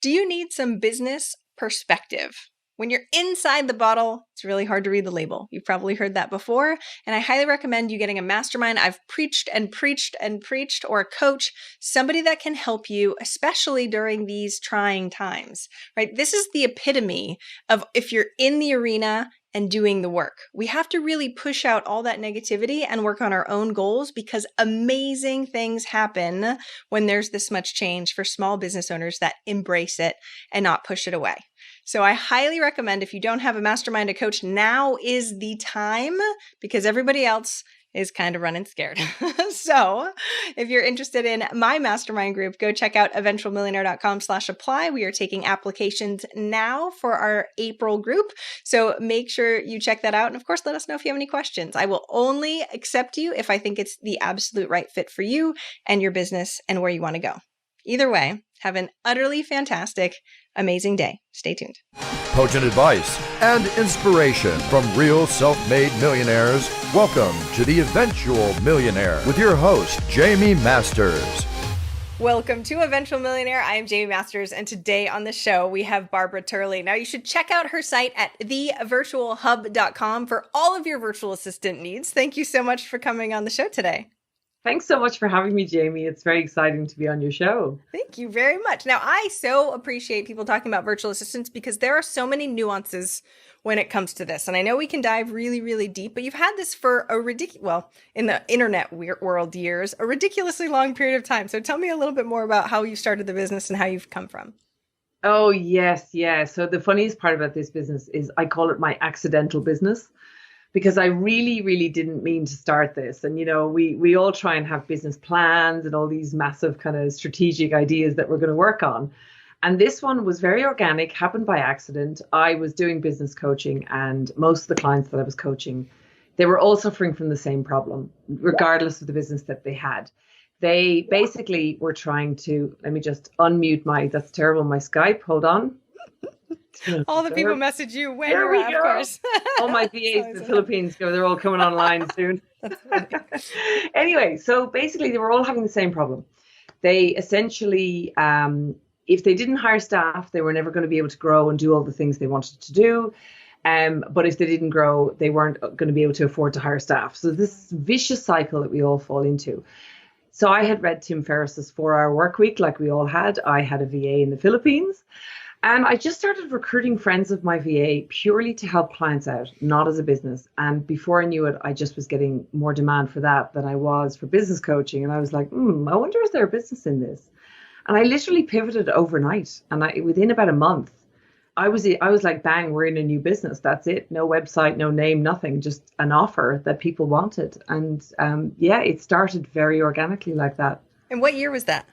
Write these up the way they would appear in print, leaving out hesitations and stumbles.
Do you need some business perspective? When you're inside the bottle, it's really hard to read the label. You've probably heard that before, and I highly recommend you getting a mastermind. I've preached and preached and preached, or a coach, somebody that can help you, especially during these trying times, right? This is the epitome of if you're in the arena and doing the work. We have to really push out all that negativity and work on our own goals, because amazing things happen when there's this much change for small business owners that embrace it and not push it away. So I highly recommend, if you don't have a mastermind, a coach, now is the time, because everybody else is kind of running scared. So if you're interested in my mastermind group, go check out eventualmillionaire.com/apply. We are taking applications now for our April group. So make sure you check that out. And of course, let us know if you have any questions. I will only accept you if I think it's the absolute right fit for you and your business and where you want to go. Either way, have an utterly fantastic, amazing day. Stay tuned. Potent advice and inspiration from real self-made millionaires. Welcome to the Eventual Millionaire with your host, Jaime Masters. Welcome to Eventual Millionaire. I am Jaime Masters, and today on the show, we have Barbara Turley. Now, you should check out her site at thevirtualhub.com for all of your virtual assistant needs. Thank you so much for coming on the show today. Thanks so much for having me, Jaime. It's very exciting to be on your show. Thank you very much. Now, I so appreciate people talking about virtual assistants because there are so many nuances when it comes to this. And I know we can dive really, really deep, but you've had this for in the internet world years, a ridiculously long period of time. So tell me a little bit more about how you started the business and how you've come from. Oh, yes. Yeah. So the funniest part about this business is I call it my accidental business, because I really, really didn't mean to start this. And, you know, we all try and have business plans and all these massive kind of strategic ideas that we're going to work on. And this one was very organic, happened by accident. I was doing business coaching, and most of the clients that I was coaching, they were all suffering from the same problem, regardless of the business that they had. They basically were trying to, let me just unmute that's terrible, my Skype, hold on. All the people message you when there you're out, of course. All my VAs in the Philippines they're all coming online soon. Anyway, so basically they were all having the same problem. They essentially, if they didn't hire staff, they were never going to be able to grow and do all the things they wanted to do. But if they didn't grow, they weren't going to be able to afford to hire staff. So this vicious cycle that we all fall into. So I had read Tim Ferriss's 4-Hour Work Week, like we all had. I had a VA in the Philippines. And I just started recruiting friends of my VA purely to help clients out, not as a business. And before I knew it, I just was getting more demand for that than I was for business coaching. And I was like, I wonder, is there a business in this? And I literally pivoted overnight. And within about a month, I was like, bang, we're in a new business. That's it. No website, no name, nothing, just an offer that people wanted. And it started very organically like that. And what year was that?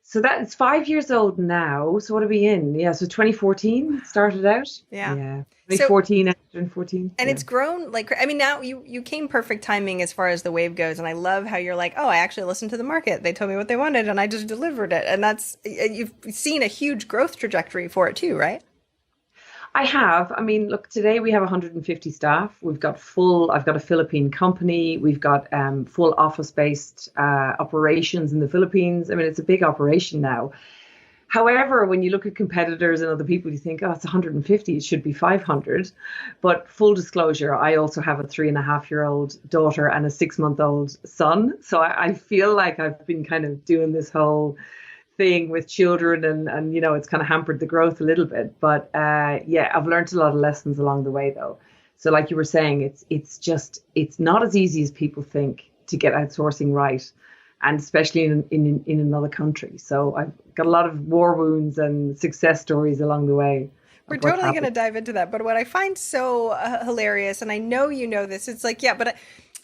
So that's 5 years old now. So what are we in? Yeah, so 2014 started out. Yeah. 2014, 2014. And it's grown now you came perfect timing as far as the wave goes. And I love how you're like, I actually listened to the market. They told me what they wanted and I just delivered it. And you've seen a huge growth trajectory for it too, right? I have. I mean, look, today we have 150 staff. I've got a Philippine company. We've got full office-based operations in the Philippines. I mean, it's a big operation now. However, when you look at competitors and other people, you think, it's 150, it should be 500. But full disclosure, I also have a 3.5-year-old daughter and a 6-month-old son. So I feel like I've been kind of doing this whole thing with children and you know, it's kind of hampered the growth a little bit, but I've learned a lot of lessons along the way though. So like you were saying, it's not as easy as people think to get outsourcing right, and especially in another country. So I've got a lot of war wounds and success stories along the way. We're totally going to dive into that, but what I find so hilarious, and I know you know this, it's like,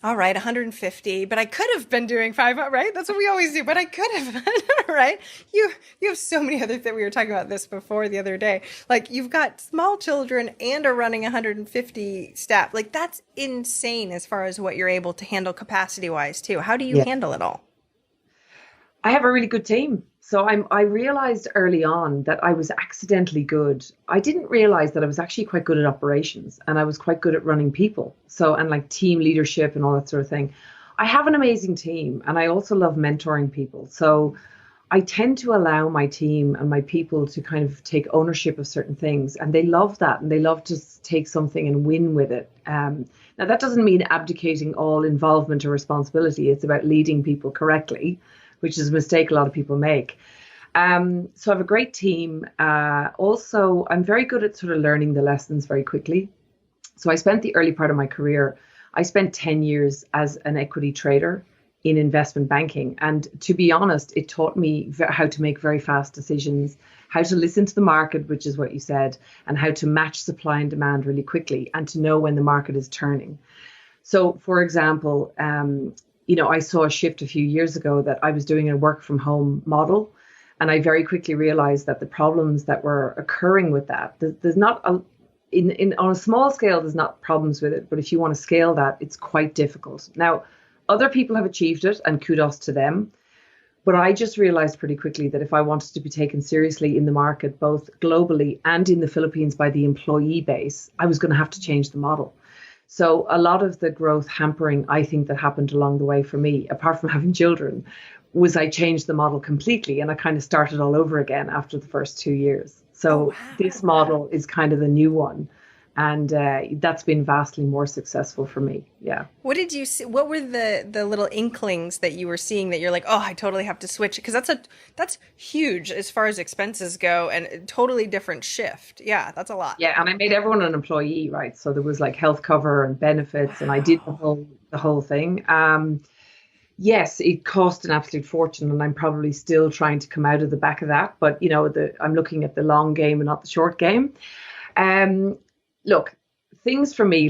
all right, 150, but I could have been doing 500, right? That's what we always do, but I could have, right? You have so many other things. We were talking about this before the other day. Like, you've got small children and are running 150 staff. Like, that's insane as far as what you're able to handle capacity-wise, too. How do you handle it all? I have a really good team. So I realized early on that I was accidentally good. I didn't realize that I was actually quite good at operations, and I was quite good at running people. So, and like team leadership and all that sort of thing. I have an amazing team, and I also love mentoring people. So I tend to allow my team and my people to kind of take ownership of certain things, and they love that, and they love to take something and win with it. Now, that doesn't mean abdicating all involvement or responsibility. It's about leading people correctly, which is a mistake a lot of people make. So I have a great team. Also, I'm very good at sort of learning the lessons very quickly. So I spent the early part of my career, I spent 10 years as an equity trader in investment banking. And to be honest, it taught me how to make very fast decisions, how to listen to the market, which is what you said, and how to match supply and demand really quickly and to know when the market is turning. So, for example, I saw a shift a few years ago that I was doing a work from home model. And I very quickly realized that the problems that were occurring with that, there's not on a small scale, there's not problems with it. But if you want to scale that, it's quite difficult. Now, other people have achieved it, and kudos to them. But I just realized pretty quickly that if I wanted to be taken seriously in the market, both globally and in the Philippines by the employee base, I was going to have to change the model. So a lot of the growth hampering, I think, that happened along the way for me, apart from having children, was I changed the model completely, and I kind of started all over again after the first 2 years. So this model is kind of the new one. And that's been vastly more successful for me. Yeah. What did you see? What were the little inklings that you were seeing that you're like, oh, I totally have to switch? Because that's huge as far as expenses go, and a totally different shift. Yeah, that's a lot. Yeah, and I made everyone an employee, right? So there was like health cover and benefits, and I did the whole thing. Yes, it cost an absolute fortune, and I'm probably still trying to come out of the back of that. But I'm looking at the long game and not the short game. Look, things for me,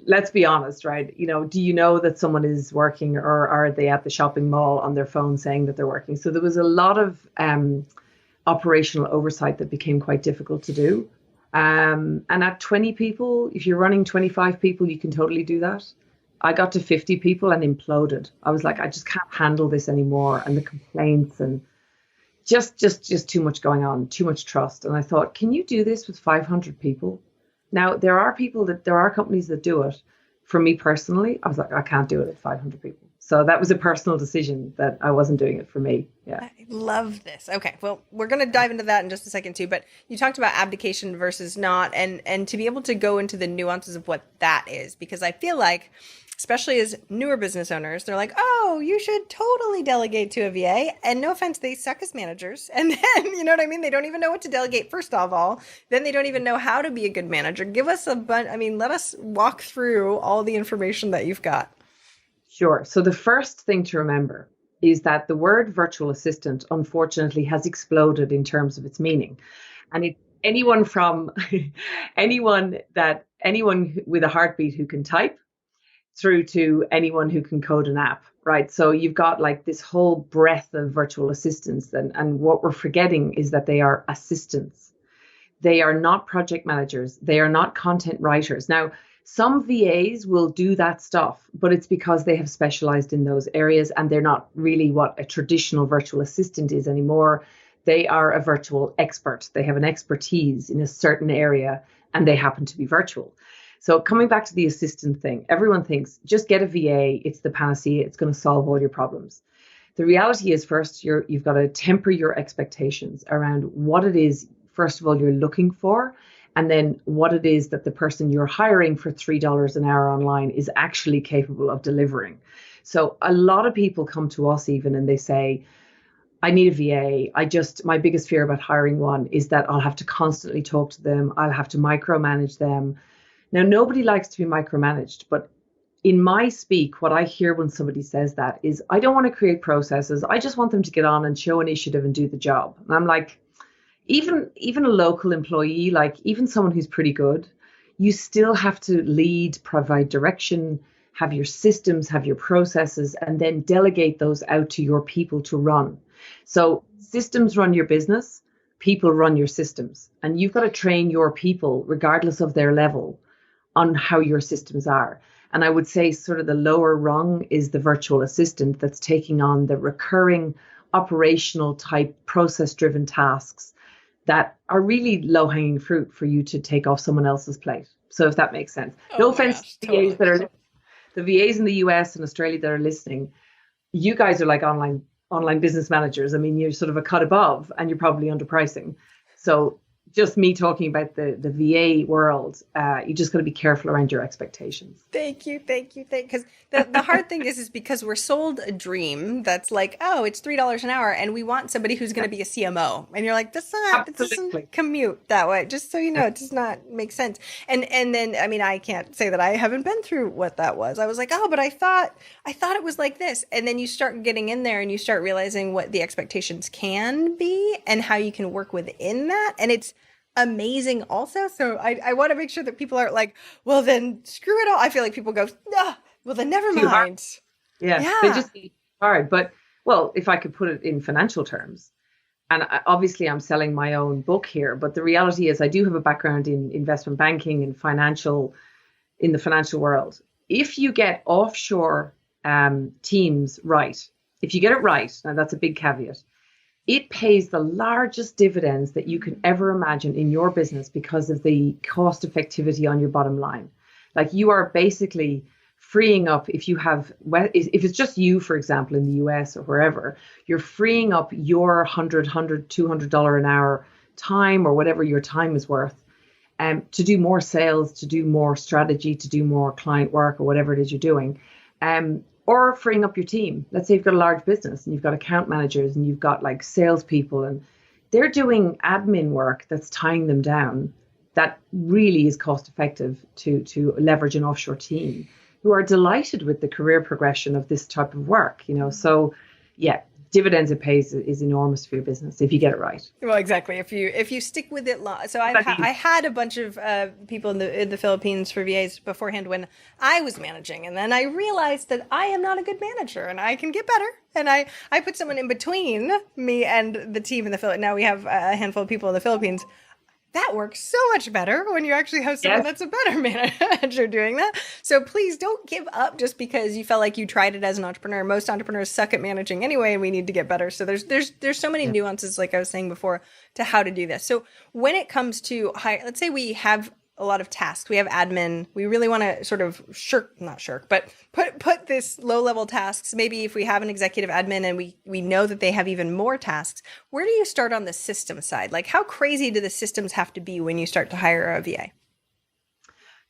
let's be honest, right? Do you know that someone is working, or are they at the shopping mall on their phone saying that they're working? So there was a lot of operational oversight that became quite difficult to do. And at 20 people, if you're running 25 people, you can totally do that. I got to 50 people and imploded. I was like, I just can't handle this anymore. And the complaints and just too much going on, too much trust. And I thought, can you do this with 500 people? Now, there are companies that do it. For me personally, I was like, I can't do it at 500 people. So that was a personal decision that I wasn't doing it for me. Yeah. I love this. Okay. Well, we're going to dive into that in just a second too, but you talked about abdication versus not, and to be able to go into the nuances of what that is, because I feel like, especially as newer business owners, they're like, oh, you should totally delegate to a VA. And no offense, they suck as managers. And then, you know what I mean? They don't even know what to delegate, first of all. Then they don't even know how to be a good manager. Give us let us walk through all the information that you've got. Sure. So the first thing to remember is that the word virtual assistant, unfortunately, has exploded in terms of its meaning. And anyone with a heartbeat who can type, through to anyone who can code an app, right? So you've got like this whole breadth of virtual assistants. And what we're forgetting is that they are assistants. They are not project managers. They are not content writers. Now, some VAs will do that stuff, but it's because they have specialized in those areas, and they're not really what a traditional virtual assistant is anymore. They are a virtual expert. They have an expertise in a certain area, and they happen to be virtual. So coming back to the assistant thing, everyone thinks just get a VA, it's the panacea, it's going to solve all your problems. The reality is, first, you've got to temper your expectations around what it is, first of all, you're looking for, and then what it is that the person you're hiring for $3 an hour online is actually capable of delivering. So a lot of people come to us even and they say, I need a VA. My biggest fear about hiring one is that I'll have to constantly talk to them. I'll have to micromanage them. Now, nobody likes to be micromanaged, but in my speak, what I hear when somebody says that is, I don't want to create processes. I just want them to get on and show initiative and do the job. And I'm like, even a local employee, like even someone who's pretty good, you still have to lead, provide direction, have your systems, have your processes, and then delegate those out to your people to run. So systems run your business, people run your systems, and you've got to train your people, regardless of their level, on how your systems are. And I would say sort of the lower rung is the virtual assistant that's taking on the recurring operational type process driven tasks that are really low hanging fruit for you to take off someone else's plate. So if that makes sense. No offense to the VAs in the US and Australia that are listening, you guys are like online online business managers. I mean, you're sort of a cut above and you're probably underpricing. So just me talking about the VA world, you just got to be careful around your expectations. Thank you. Because the hard thing is because we're sold a dream that's like, oh, it's $3 an hour, and we want somebody who's going to be a CMO, and you're like, it doesn't commute that way. Just so you know, it does not make sense. And then, I mean, I can't say that I haven't been through what that was. I was like, oh, but I thought it was like this, and then you start getting in there and you start realizing what the expectations can be and how you can work within that, and it's amazing also. So I want to make sure that people aren't like, well, then screw it all. I feel like people go, well, then never mind. Yeah, they just hard. But, well, if I could put it in financial terms, and obviously I'm selling my own book here, but the reality is I do have a background in investment banking and in the financial world. If you get offshore teams right, if you get it right, now that's a big caveat, it pays the largest dividends that you can ever imagine in your business because of the cost effectivity on your bottom line. Like, you are basically freeing up, if it's just you, for example, in the US or wherever, you're freeing up your $200 an hour time, or whatever your time is worth, to do more sales, to do more strategy, to do more client work, or whatever it is you're doing. Or freeing up your team. Let's say you've got a large business and you've got account managers and you've got like salespeople, and they're doing admin work that's tying them down. That really is cost effective to leverage an offshore team who are delighted with the career progression of this type of work. So yeah, dividends it pays is enormous for your business if you get it right. Well, exactly. If you stick with it long. So I had a bunch of people in the Philippines for VAs beforehand when I was managing, and then I realized that I am not a good manager and I can get better. And I put someone in between me and the team in the Philippines. Now we have a handful of people in the Philippines. That works so much better when you actually have someone that's a better manager doing that. So please don't give up just because you felt like you tried it as an entrepreneur. Most entrepreneurs suck at managing anyway, and we need to get better. So there's so many nuances, like I was saying before, to how to do this. So when it comes to let's say we have a lot of tasks, we have admin, we really want to sort of put this low level tasks. Maybe if we have an executive admin and we know that they have even more tasks, where do you start on the system side? Like, how crazy do the systems have to be when you start to hire a VA?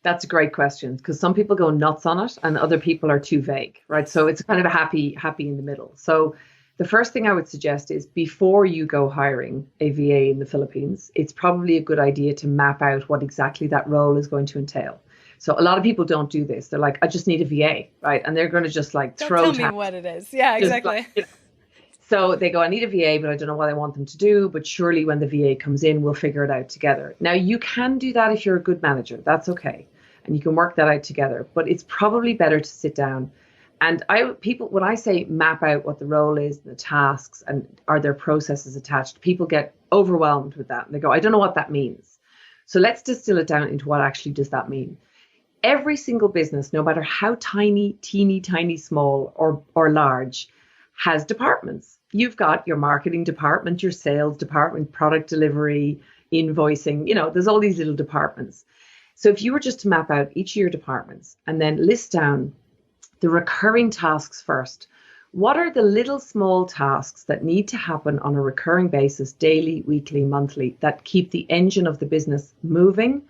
That's a great question, because some people go nuts on it and other people are too vague, right? So it's kind of a happy in the middle. So the first thing I would suggest is, before you go hiring a VA in the Philippines, it's probably a good idea to map out what exactly that role is going to entail. So a lot of people don't do this. They're like, I just need a VA, right? And they're going to just like Tell me what it is. Yeah, exactly. So they go, I need a VA, but I don't know what I want them to do. But surely when the VA comes in, we'll figure it out together. Now, you can do that if you're a good manager. That's okay. And you can work that out together. But it's probably better to sit down. And when I say map out what the role is, the tasks, and are there processes attached, people get overwhelmed with that. And they go, I don't know what that means. So let's distill it down into what actually does that mean. Every single business, no matter how tiny, teeny, tiny, small or large, has departments. You've got your marketing department, your sales department, product delivery, invoicing, there's all these little departments. So if you were just to map out each of your departments and then list down the recurring tasks first. What are the little small tasks that need to happen on a recurring basis, daily, weekly, monthly, that keep the engine of the business moving?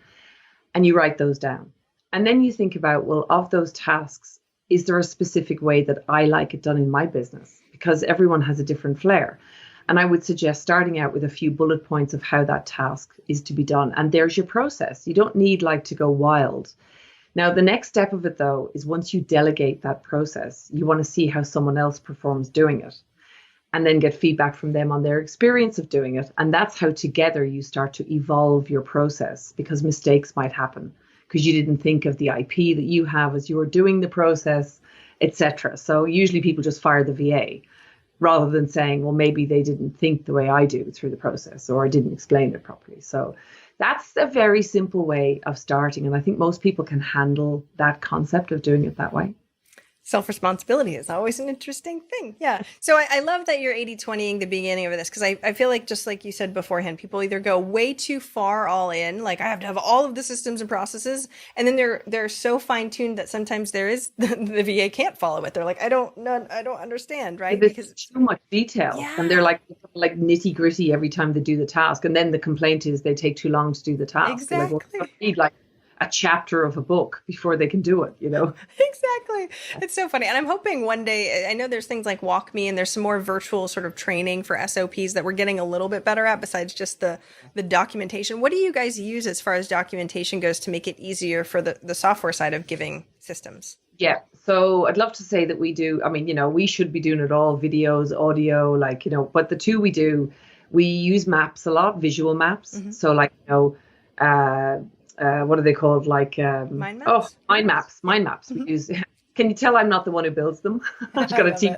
And you write those down. And then you think about, well, of those tasks, is there a specific way that I like it done in my business? Because everyone has a different flair. And I would suggest starting out with a few bullet points of how that task is to be done. And there's your process. You don't need to go wild. Now, the next step of it, though, is once you delegate that process, you want to see how someone else performs doing it and then get feedback from them on their experience of doing it. And that's how together you start to evolve your process, because mistakes might happen because you didn't think of the IP that you have as you were doing the process, etc. So usually people just fire the VA rather than saying, well, maybe they didn't think the way I do through the process, or I didn't explain it properly. So that's a very simple way of starting. And I think most people can handle that concept of doing it that way. Self-responsibility is always an interesting thing. Yeah. So I love that you're 80-20ing the beginning of this, because I feel like, just like you said beforehand, people either go way too far all in, like I have to have all of the systems and processes, and then they're so fine-tuned that sometimes the VA can't follow it. They're like, I don't understand, right? There's Because too much detail, and they're yeah, like nitty gritty every time they do the task, and then the complaint is they take too long to do the task. Like, well, exactly. they need like a chapter of a book before they can do it, you know? Exactly. It's so funny. And I'm hoping one day, I know there's things like Walk Me and there's some more virtual sort of training for SOPs that we're getting a little bit better at besides just the documentation. What do you guys use as far as documentation goes to make it easier for the software side of giving systems? Yeah. So I'd love to say that we do. I mean, we should be doing it all, videos, audio, like, but the two we do, we use maps a lot, visual maps. Mm-hmm. So like, what are they called? Like, Mind maps? mind maps. Mm-hmm. We use, can you tell I'm not the one who builds them? I've got to teach.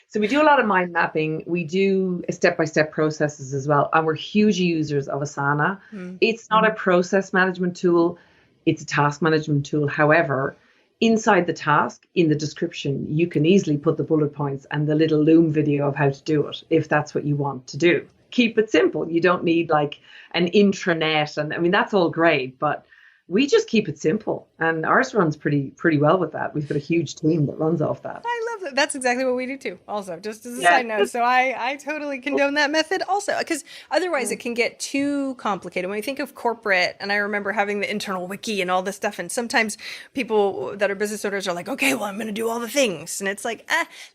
So we do a lot of mind mapping. We do step-by-step processes as well. And we're huge users of Asana. Mm-hmm. It's not a process management tool. It's a task management tool. However, inside the task, in the description, you can easily put the bullet points and the little Loom video of how to do it, if that's what you want to do. Keep it simple. You don't need like an intranet. And I mean, that's all great, but we just keep it simple. And ours runs pretty well with that. We've got a huge team that runs off that. I love that. That's exactly what we do too, also, just as a side note. So I totally condone that method also, because otherwise it can get too complicated. When we think of corporate, and I remember having the internal wiki and all this stuff, and sometimes people that are business owners are like, okay, well, I'm going to do all the things. And it's like,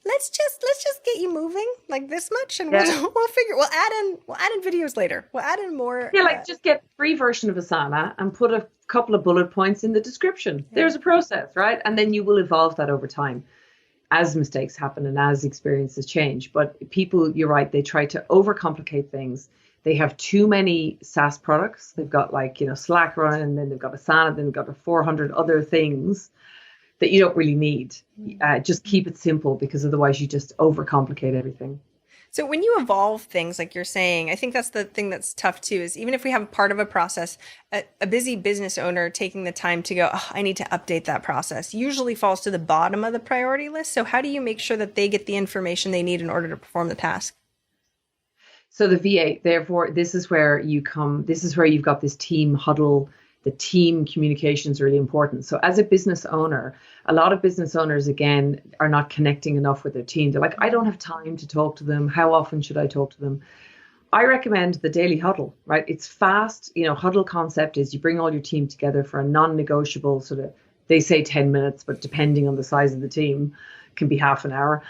let's just get you moving like this much, and we'll add in videos later. We'll add in more. Yeah, like just get free version of Asana and put a couple of bullet points in the description. Yeah. There's a process, right? And then you will evolve that over time as mistakes happen and as experiences change. But people, you're right, they try to overcomplicate things. They have too many SaaS products. They've got like, Slack running, and then they've got Asana, then they've got 400 other things that you don't really need. Just keep it simple, because otherwise you just overcomplicate everything. So when you evolve things, like you're saying, I think that's the thing that's tough too, is even if we have part of a process, a busy business owner taking the time to go, I need to update that process, usually falls to the bottom of the priority list. So how do you make sure that they get the information they need in order to perform the task? So the VA, therefore, this is where you've got this team huddle. The team communication is really important. So as a business owner, a lot of business owners, again, are not connecting enough with their team. They're like, I don't have time to talk to them. How often should I talk to them? I recommend the daily huddle, right? It's fast. Huddle concept is you bring all your team together for a non-negotiable sort of, they say 10 minutes, but depending on the size of the team, can be half an hour.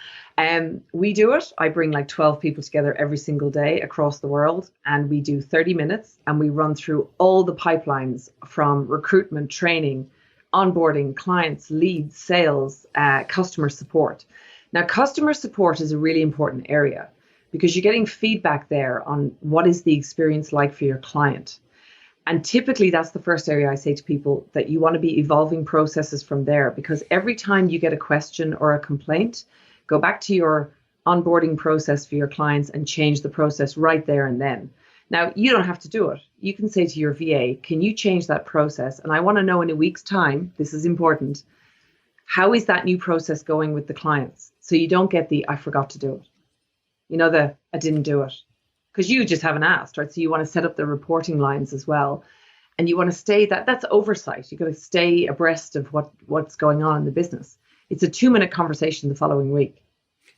We do it. I bring like 12 people together every single day across the world, and we do 30 minutes, and we run through all the pipelines from recruitment, training, onboarding, clients, leads, sales, customer support. Now, customer support is a really important area, because you're getting feedback there on what is the experience like for your client. And typically that's the first area I say to people, that you want to be evolving processes from there, because every time you get a question or a complaint, go back to your onboarding process for your clients and change the process right there and then. Now, you don't have to do it. You can say to your VA, can you change that process? And I want to know in a week's time, this is important, how is that new process going with the clients? So you don't get the, I forgot to do it. I didn't do it. Because you just haven't asked, right? So you want to set up the reporting lines as well. And you want to stay, that's oversight. You've got to stay abreast of what's going on in the business. It's a 2-minute conversation the following week.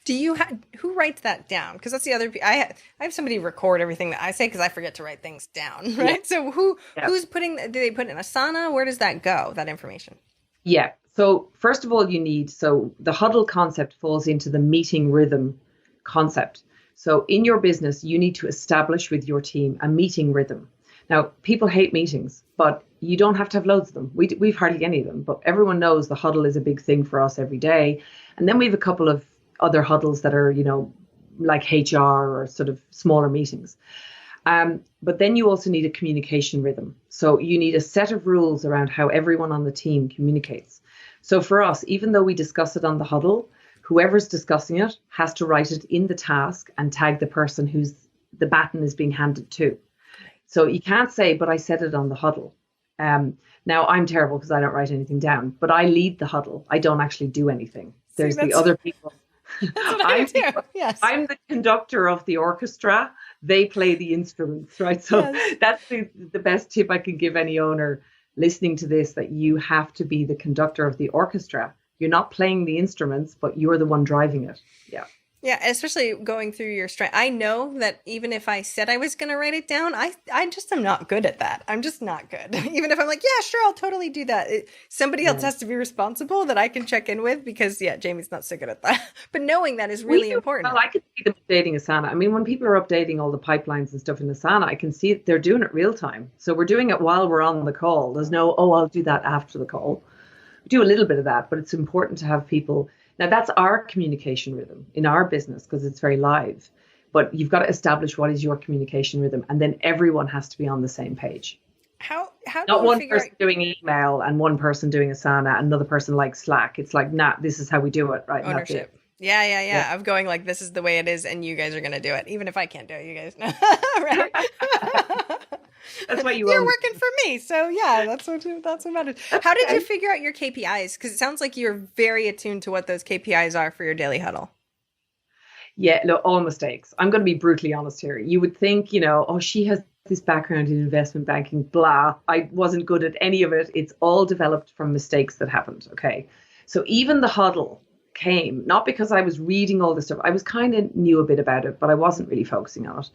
Who writes that down? Because that's the other, I have somebody record everything that I say, because I forget to write things down, right? Yeah. So who's do they put it in Asana? Where does that go, that information? Yeah. So first of all, so the huddle concept falls into the meeting rhythm concept. So in your business, you need to establish with your team a meeting rhythm. Now, people hate meetings, but you don't have to have loads of them. We've hardly any of them, but everyone knows the huddle is a big thing for us every day. And then we have a couple of other huddles that are, like HR or sort of smaller meetings. But then you also need a communication rhythm. So you need a set of rules around how everyone on the team communicates. So for us, even though we discuss it on the huddle, whoever's discussing it has to write it in the task and tag the person who's the baton is being handed to. So you can't say, but I said it on the huddle. Now I'm terrible because I don't write anything down, but I lead the huddle. I don't actually do anything. There's the other people. That's what I do. Yes. I'm the conductor of the orchestra. They play the instruments, right? So Yes. that's the best tip I can give any owner listening to this, that you have to be the conductor of the orchestra. You're not playing the instruments, but you're the one driving it. Yeah. Yeah, especially going through your strength. I know that even if I said I was going to write it down, I just am not good at that. I'm just not good. Even if I'm like, yeah, sure, I'll totally do that. Somebody else has to be responsible that I can check in with, because, yeah, Jamie's not so good at that. But knowing that is really important. Well, I could see them updating Asana. I mean, when people are updating all the pipelines and stuff in Asana, I can see it, they're doing it real time. So we're doing it while we're on the call. There's no, oh, I'll do that after the call. We do a little bit of that, but it's important to have people. Now, that's our communication rhythm in our business because it's very live. But you've got to establish what is your communication rhythm, and then everyone has to be on the same page. How do Not you one figure person doing email and one person doing Asana and another person like Slack. It's like, nah, this is how we do it, right? ownership? Yeah. Of going like, this is the way it is, and you guys are going to do it. Even if I can't do it, you guys know. Right? That's why you're working for me. So yeah, that's what matters. How did you figure out your KPIs? Because it sounds like you're very attuned to what those KPIs are for your daily huddle. Yeah, no, all mistakes. I'm going to be brutally honest here. You would think, oh, she has this background in investment banking, blah. I wasn't good at any of it. It's all developed from mistakes that happened. Okay. So even the huddle came, not because I was reading all this stuff. I was kind of knew a bit about it, but I wasn't really focusing on it.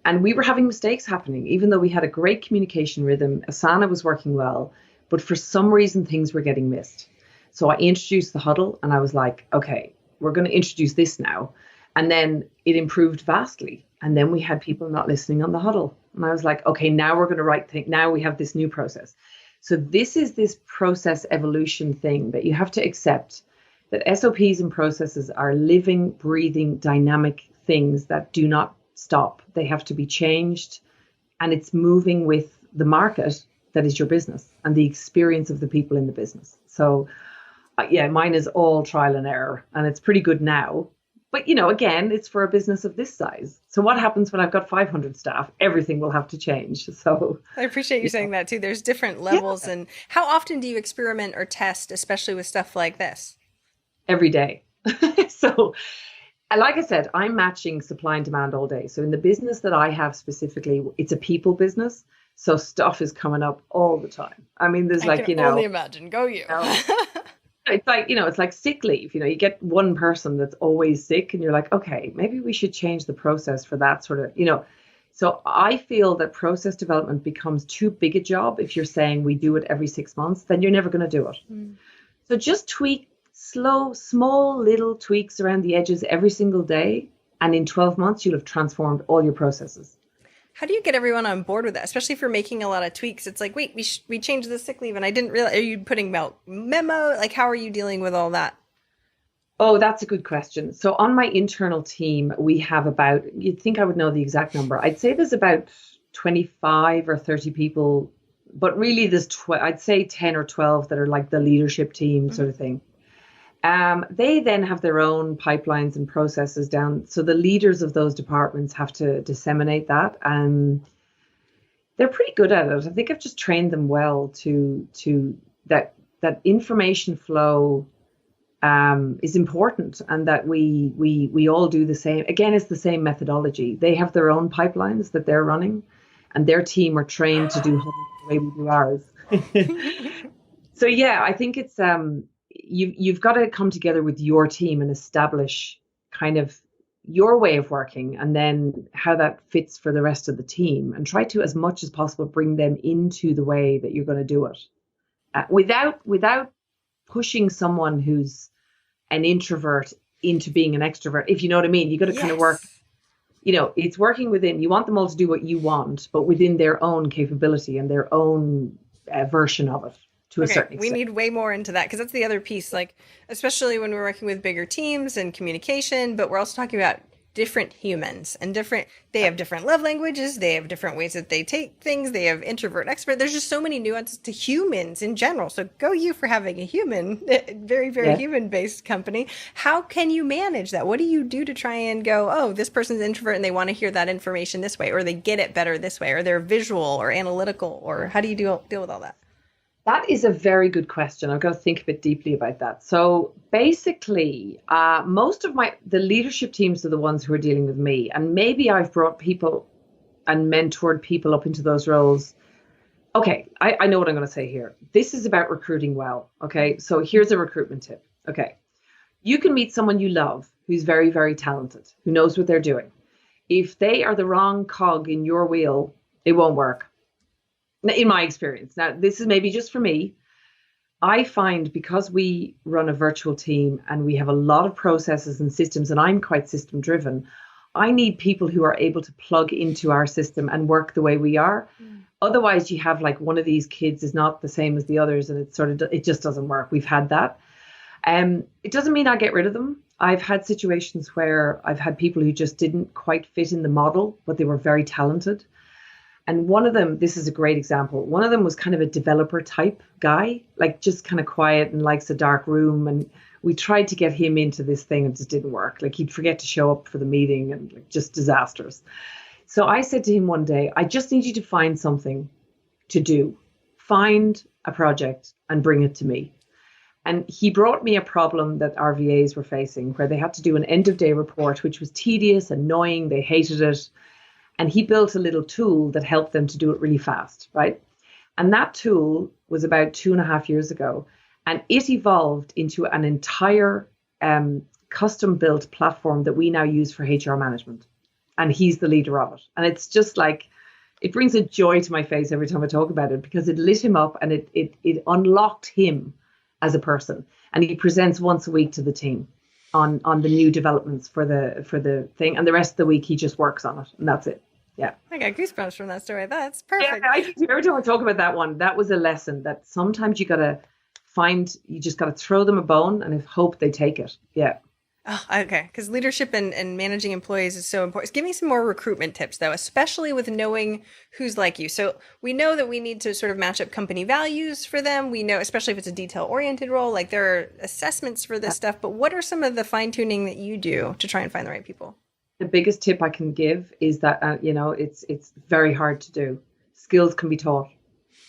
And we were having mistakes happening, even though we had a great communication rhythm. Asana was working well, but for some reason, things were getting missed. So I introduced the huddle and I was like, okay, we're going to introduce this now. And then it improved vastly. And then we had people not listening on the huddle. And I was like, okay, now we're going to write things. Now we have this new process. So this is this process evolution thing that you have to accept, that SOPs and processes are living, breathing, dynamic things that do not stop. They have to be changed, and it's moving with the market that is your business and the experience of the people in the business. So yeah, mine is all trial and error, and it's pretty good now. But again, it's for a business of this size. So what happens when I've got 500 staff? Everything will have to change. So I appreciate you saying that too. There's different levels. Yeah. And how often do you experiment or test, especially with stuff like this? Every day. So like I said, I'm matching supply and demand all day. So in the business that I have specifically, it's a people business. So stuff is coming up all the time. I mean, there's I can only imagine. Go you. It's like, it's like sick leave. You get one person that's always sick and you're like, okay, maybe we should change the process for that sort of, So I feel that process development becomes too big a job. If you're saying we do it every 6 months, then you're never going to do it. So just tweak small little tweaks around the edges every single day. And in 12 months, you'll have transformed all your processes. How do you get everyone on board with that? Especially if you're making a lot of tweaks. It's like, wait, we changed the sick leave and I didn't realize. Are you putting out memo? Like, how are you dealing with all that? Oh, that's a good question. So on my internal team, we have about, you'd think I would know the exact number. I'd say there's about 25 or 30 people, but really there's, I'd say 10 or 12 that are like the leadership team sort of thing. They then have their own pipelines and processes down. So the leaders of those departments have to disseminate that. And they're pretty good at it. I think I've just trained them well to that information flow is important, and that we all do the same. Again, it's the same methodology. They have their own pipelines that they're running, and their team are trained to do the way we do ours. So yeah, I think it's you've got to come together with your team and establish kind of your way of working, and then how that fits for the rest of the team, and try to, as much as possible, bring them into the way that you're going to do it, without pushing someone who's an introvert into being an extrovert, if you know what I mean. You got to kind of work, it's working within, you want them all to do what you want, but within their own capability and their own version of it. To a certain extent. We need way more into that, because that's the other piece, like, especially when we're working with bigger teams and communication, but we're also talking about different humans and they have different love languages. They have different ways that they take things. They have introvert, extrovert. There's just so many nuances to humans in general. So go you for having a very, very human based company. How can you manage that? What do you do to try and go, oh, this person's introvert and they want to hear that information this way, or they get it better this way, or they're visual or analytical, or how do you deal with all that? That is a very good question. I've got to think a bit deeply about that. So basically, most of the leadership teams are the ones who are dealing with me. And maybe I've brought people and mentored people up into those roles. Okay, I know what I'm going to say here. This is about recruiting well. Okay, so here's a recruitment tip. Okay, you can meet someone you love who's very, very talented, who knows what they're doing. If they are the wrong cog in your wheel, it won't work. In my experience. Now, this is maybe just for me. I find because we run a virtual team and we have a lot of processes and systems, and I'm quite system driven, I need people who are able to plug into our system and work the way we are. Otherwise, you have like one of these kids is not the same as the others, and it just doesn't work. We've had that. It doesn't mean I get rid of them. I've had situations where I've had people who just didn't quite fit in the model, but they were very talented. And one of them, this is a great example. One of them was kind of a developer type guy, like just kind of quiet and likes a dark room. And we tried to get him into this thing and it just didn't work. Like he'd forget to show up for the meeting and like just disastrous. So I said to him one day, I just need you to find something to do. Find a project and bring it to me. And he brought me a problem that our VAs were facing where they had to do an end of day report, which was tedious, annoying. They hated it. And he built a little tool that helped them to do it really fast, right? And that tool was about 2.5 years ago. And it evolved into an entire custom built platform that we now use for HR management. And he's the leader of it. And it's just like, it brings a joy to my face every time I talk about it because it lit him up and it unlocked him as a person. And he presents once a week to the team on the new developments for the thing, and the rest of the week he just works on it, and that's it. Yeah, I got goosebumps from that story. That's perfect. Yeah, I do. Every time I talk about that one, that was a lesson that sometimes you just gotta throw them a bone and hope they take it. Yeah. Oh, okay. Because leadership and managing employees is so important. Give me some more recruitment tips, though, especially with knowing who's like you. So we know that we need to sort of match up company values for them. We know, especially if it's a detail-oriented role, like there are assessments for this stuff. But what are some of the fine-tuning that you do to try and find the right people? The biggest tip I can give is that, it's very hard to do. Skills can be taught.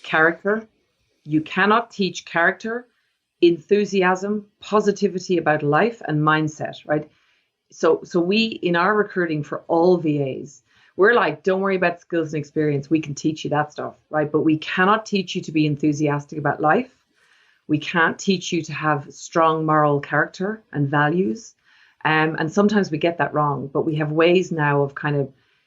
Character, you cannot teach character, enthusiasm, positivity about life, and mindset, right? So we, in our recruiting for all VAs, we're like, don't worry about skills and experience. We can teach you that stuff, right? But we cannot teach you to be enthusiastic about life. We can't teach you to have strong moral character and values. And sometimes we get that wrong, but we have ways now of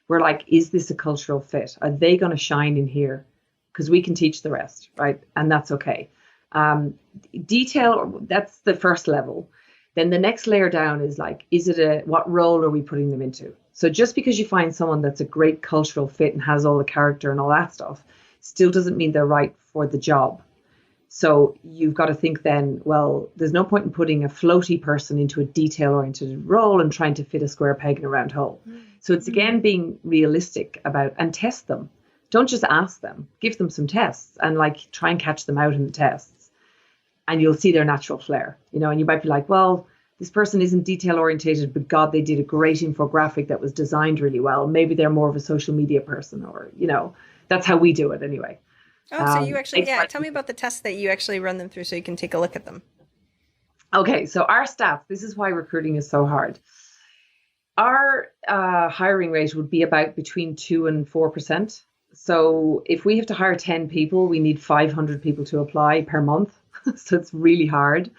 we're like, is this a cultural fit? Are they going to shine in here? Because we can teach the rest, right? And that's okay. Detail, that's the first level. Then the next layer down is like, what role are we putting them into? So just because you find someone that's a great cultural fit and has all the character and all that stuff, still doesn't mean they're right for the job. So you've got to think then, well, there's no point in putting a floaty person into a detail-oriented role and trying to fit a square peg in a round hole. So it's again being realistic about and test them. Don't just ask them, give them some tests and try and catch them out in the tests. And you'll see their natural flair, and you might be like, well, this person isn't detail orientated, but God, they did a great infographic that was designed really well. Maybe they're more of a social media person or, that's how we do it anyway. Oh, so you actually, tell me about the tests that you actually run them through so you can take a look at them. Okay, so our stats, this is why recruiting is so hard. Our hiring rate would be about between 2 and 4%. So if we have to hire 10 people, we need 500 people to apply per month. So it's really hard.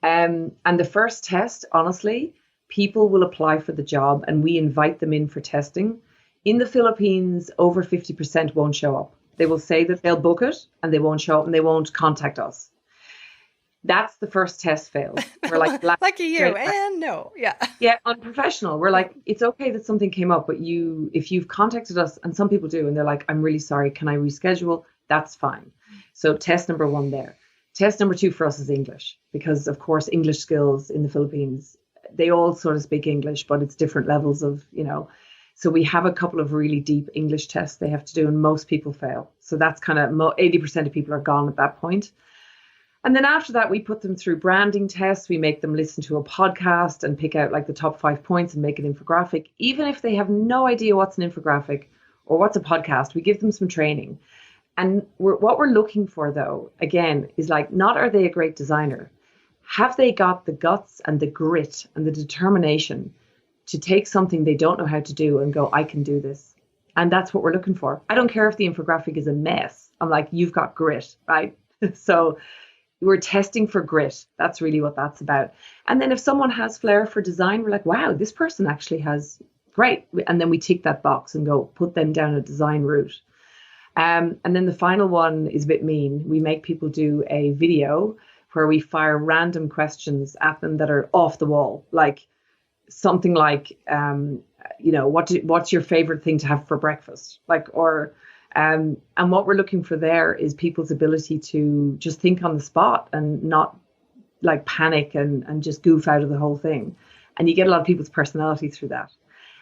And the first test, honestly, people will apply for the job and we invite them in for testing. In the Philippines, over 50% won't show up. They will say that they'll book it and they won't show up and they won't contact us. That's the first test failed. We're like, lucky you, and no, yeah. Yeah, unprofessional. We're like, it's okay that something came up, but if you've contacted us, and some people do, and they're like, I'm really sorry, can I reschedule? That's fine. So test number 1 there. Test number 2 for us is English, because of course English skills in the Philippines, they all sort of speak English, but it's different levels of, so we have a couple of really deep English tests they have to do, and most people fail. So that's kind of 80% of people are gone at that point. And then after that, we put them through branding tests. We make them listen to a podcast and pick out like the top 5 points and make an infographic. Even if they have no idea what's an infographic or what's a podcast, we give them some training. And what we're looking for, though, again, is like, not are they a great designer? Have they got the guts and the grit and the determination to take something they don't know how to do and go, I can do this? And that's what we're looking for. I don't care if the infographic is a mess. I'm like, you've got grit, right? So we're testing for grit. That's really what that's about. And then if someone has flair for design, we're like, wow, this person actually has, great. And then we tick that box and go put them down a design route. And then the final one is a bit mean. We make people do a video where we fire random questions at them that are off the wall, like something like, what's your favorite thing to have for breakfast? And what we're looking for there is people's ability to just think on the spot and not like panic and just goof out of the whole thing. And you get a lot of people's personality through that.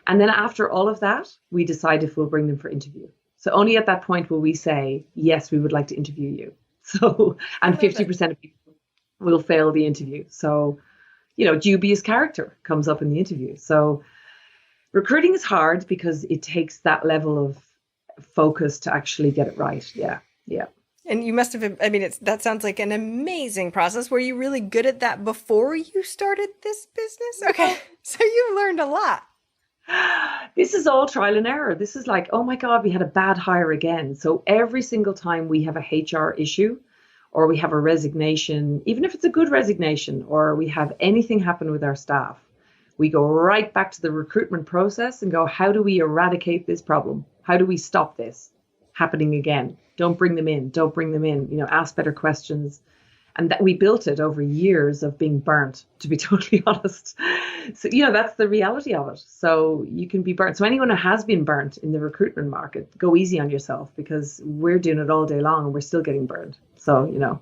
And then after all of that, we decide if we'll bring them for interview. So only at that point will we say, yes, we would like to interview you. So, and 50% of people will fail the interview. So, dubious character comes up in the interview. So recruiting is hard because it takes that level of focus to actually get it right. Yeah. And you must have, that sounds like an amazing process. Were you really good at that before you started this business? Okay. So you learned a lot. This is all trial and error. This is like, oh my God, we had a bad hire again. So every single time we have a HR issue or we have a resignation, even if it's a good resignation, or we have anything happen with our staff, we go right back to the recruitment process and go, how do we eradicate this problem? How do we stop this happening again? Don't bring them in. Don't bring them in. Ask better questions. And that we built it over years of being burnt, to be totally honest. So, that's the reality of it. So you can be burnt. So anyone who has been burnt in the recruitment market, go easy on yourself, because we're doing it all day long and we're still getting burned. So,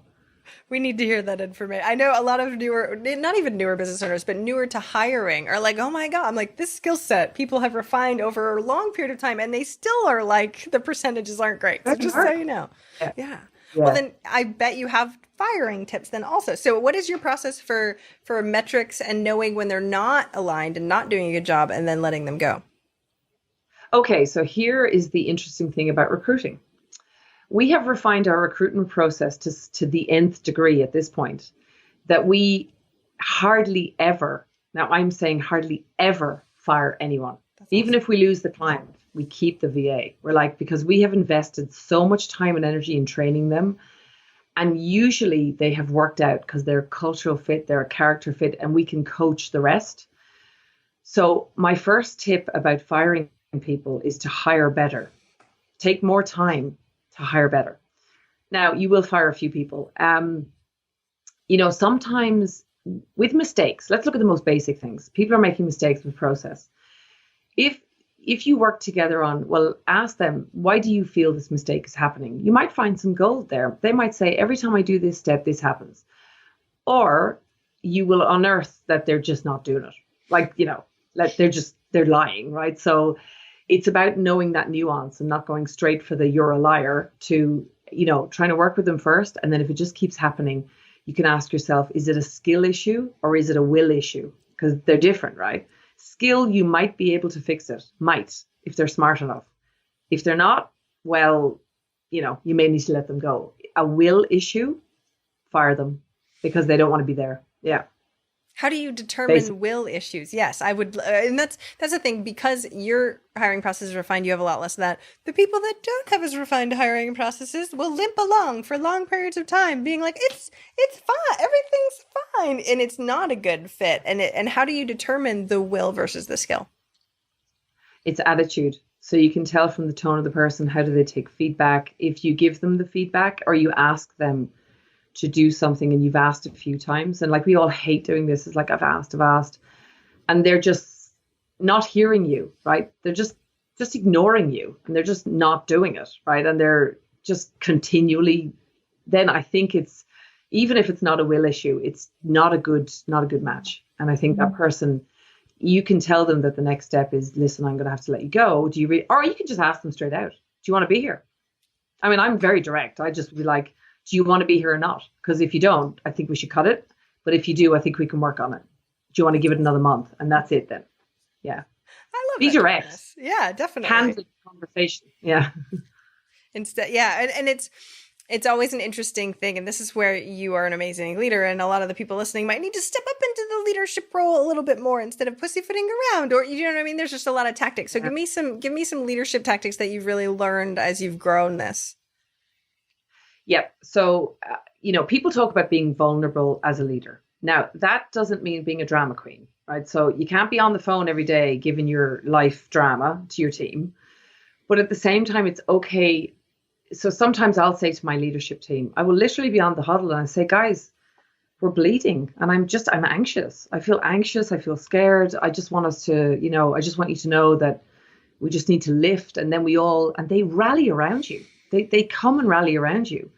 we need to hear that information. I know a lot of not even newer business owners, but newer to hiring are like, oh my God, I'm like, this skill set people have refined over a long period of time and they still are like, the percentages aren't great. So just so you know. Yeah. Well, then I bet you have firing tips then also. So what is your process for metrics and knowing when they're not aligned and not doing a good job and then letting them go? Okay, so here is the interesting thing about recruiting. We have refined our recruitment process to the nth degree at this point, that we hardly ever, now I'm saying hardly ever, fire anyone. Even if we lose the client, we keep the VA. We're like, because we have invested so much time and energy in training them. And usually they have worked out because they're a cultural fit, they're a character fit, and we can coach the rest. So my first tip about firing people is to hire better. Take more time to hire better. Now, you will fire a few people. Sometimes with mistakes, let's look at the most basic things. People are making mistakes with process. If you work together on, well, ask them, why do you feel this mistake is happening? You might find some gold there. They might say, every time I do this step, this happens. Or you will unearth that they're just not doing it. Like, they're lying, right? So it's about knowing that nuance and not going straight for the you're a liar to, trying to work with them first. And then if it just keeps happening, you can ask yourself, is it a skill issue or is it a will issue? Because they're different, right? Skill, you might be able to fix it. Might, if they're smart enough. If they're not, well, you may need to let them go. A will issue, fire them because they don't want to be there. Yeah. How do you determine will issues? Yes, I would. And that's the thing, because your hiring process is refined, you have a lot less of that. The people that don't have as refined hiring processes will limp along for long periods of time being like, it's fine. Everything's fine. And it's not a good fit. And how do you determine the will versus the skill? It's attitude. So you can tell from the tone of the person, how do they take feedback? If you give them the feedback or you ask them to do something and you've asked a few times, and like we all hate doing this, it's like I've asked and they're just not hearing you, right? They're just ignoring you and they're just not doing it, right? And they're just continually, then I think it's, even if it's not a will issue, it's not a good match. And I think that person, you can tell them that the next step is, listen, I'm going to have to let you go. Or you can just ask them straight out, do you want to be here? I mean, I'm very direct. I just be like, do you want to be here or not? Because if you don't, I think we should cut it. But if you do, I think we can work on it. Do you want to give it another month? And that's it then. Yeah. I love Be that direct. kindness. Yeah, definitely. Candid conversation. Yeah. Instead, yeah, and it's always an interesting thing, and this is where you are an amazing leader, and a lot of the people listening might need to step up into the leadership role a little bit more instead of pussyfooting around, or you know what I mean. There's just a lot of tactics. So give me some leadership tactics that you've really learned as you've grown this. Yeah. So people talk about being vulnerable as a leader. Now that doesn't mean being a drama queen, right? So you can't be on the phone every day giving your life drama to your team, but at the same time, it's okay. So sometimes I'll say to my leadership team, I will literally be on the huddle and I say, guys, we're bleeding and I'm anxious. I feel anxious. I feel scared. I just want us to, I just want you to know that we just need to lift. And then and they rally around you. They come and rally around you.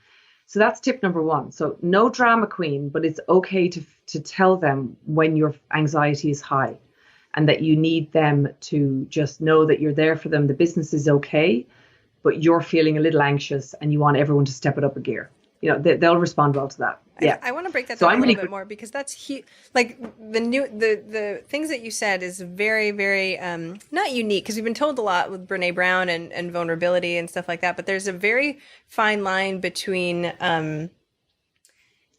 So that's tip number one. So no drama queen, but it's okay to tell them when your anxiety is high and that you need them to just know that you're there for them. The business is okay, but you're feeling a little anxious and you want everyone to step it up a gear. They'll respond well to that. Yeah. I want to break that down a little bit more because that's huge. Like the things that you said is very, very not unique, because we've been told a lot with Brene Brown and vulnerability and stuff like that. But there's a very fine line between